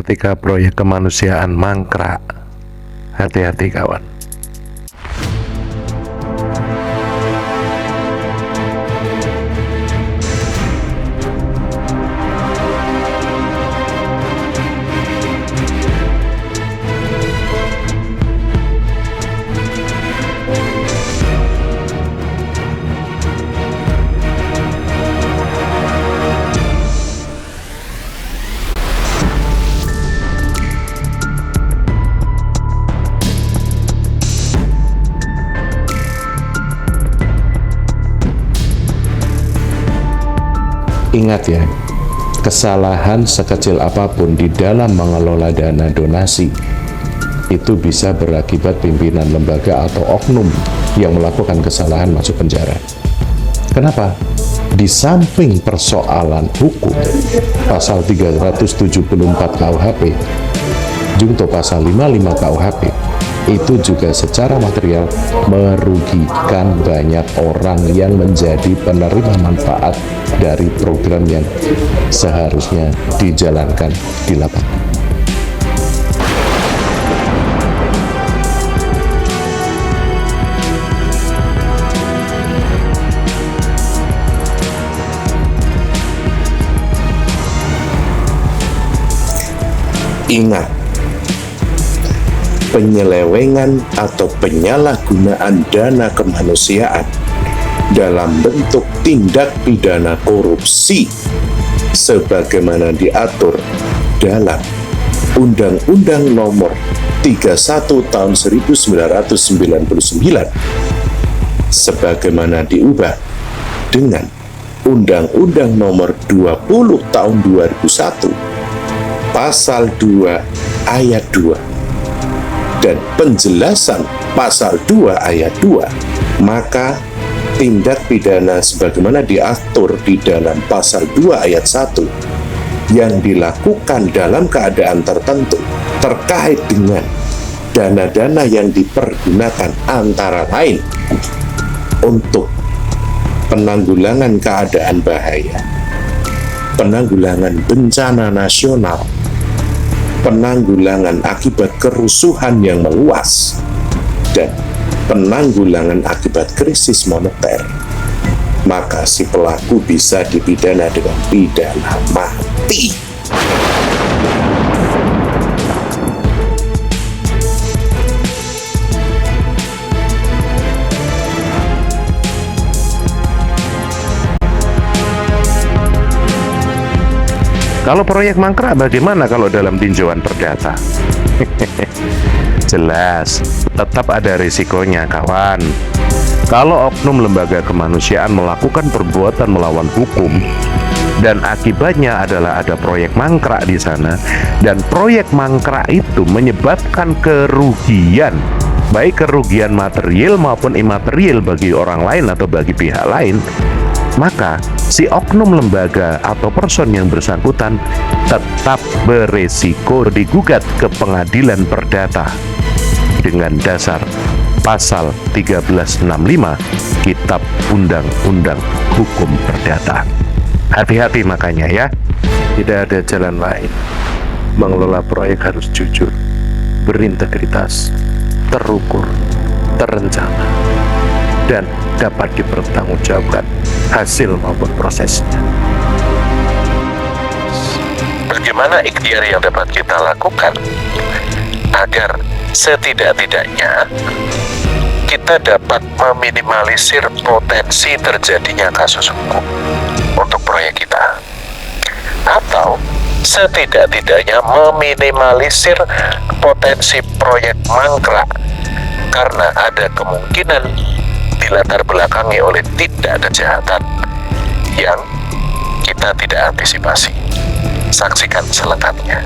ketika proyek kemanusiaan mangkrak. Hati-hati kawan. Ingat ya, kesalahan sekecil apapun di dalam mengelola dana donasi itu bisa berakibat pimpinan lembaga atau oknum yang melakukan kesalahan masuk penjara. Kenapa? Di samping persoalan hukum, pasal 374 KUHP, junto pasal 55 KUHP, itu juga secara material merugikan banyak orang yang menjadi penerima manfaat dari program yang seharusnya dijalankan di lapangan. Ingat, penyelewengan atau penyalahgunaan dana kemanusiaan dalam bentuk tindak pidana korupsi sebagaimana diatur dalam Undang-Undang Nomor 31 Tahun 1999 sebagaimana diubah dengan Undang-Undang Nomor 20 Tahun 2001 Pasal 2 Ayat 2 dan penjelasan pasal 2 ayat 2, maka tindak pidana sebagaimana diatur di dalam pasal 2 ayat 1 yang dilakukan dalam keadaan tertentu terkait dengan dana-dana yang dipergunakan antara lain untuk penanggulangan keadaan bahaya, penanggulangan bencana nasional, penanggulangan akibat kerusuhan yang meluas, dan penanggulangan akibat krisis moneter, maka si pelaku bisa dipidana dengan pidana mati. Kalau proyek mangkrak bagaimana kalau dalam tinjauan perdata? Jelas, tetap ada risikonya kawan. Kalau oknum lembaga kemanusiaan melakukan perbuatan melawan hukum dan akibatnya adalah ada proyek mangkrak di sana, dan proyek mangkrak itu menyebabkan kerugian, baik kerugian material maupun imaterial bagi orang lain atau bagi pihak lain, maka si oknum lembaga atau person yang bersangkutan tetap beresiko digugat ke pengadilan perdata dengan dasar pasal 1365 Kitab Undang-Undang Hukum Perdata. Hati-hati makanya ya, tidak ada jalan lain. Mengelola proyek harus jujur, berintegritas, terukur, terencana, dan dapat dipertanggungjawabkan hasil maupun prosesnya. Bagaimana ikhtiar yang dapat kita lakukan agar setidak-tidaknya kita dapat meminimalisir potensi terjadinya kasus hukum untuk proyek kita, atau setidak-tidaknya meminimalisir potensi proyek mangkrak karena ada kemungkinan dilatar belakangi oleh tindak kejahatan yang kita tidak antisipasi. Saksikan selengkapnya.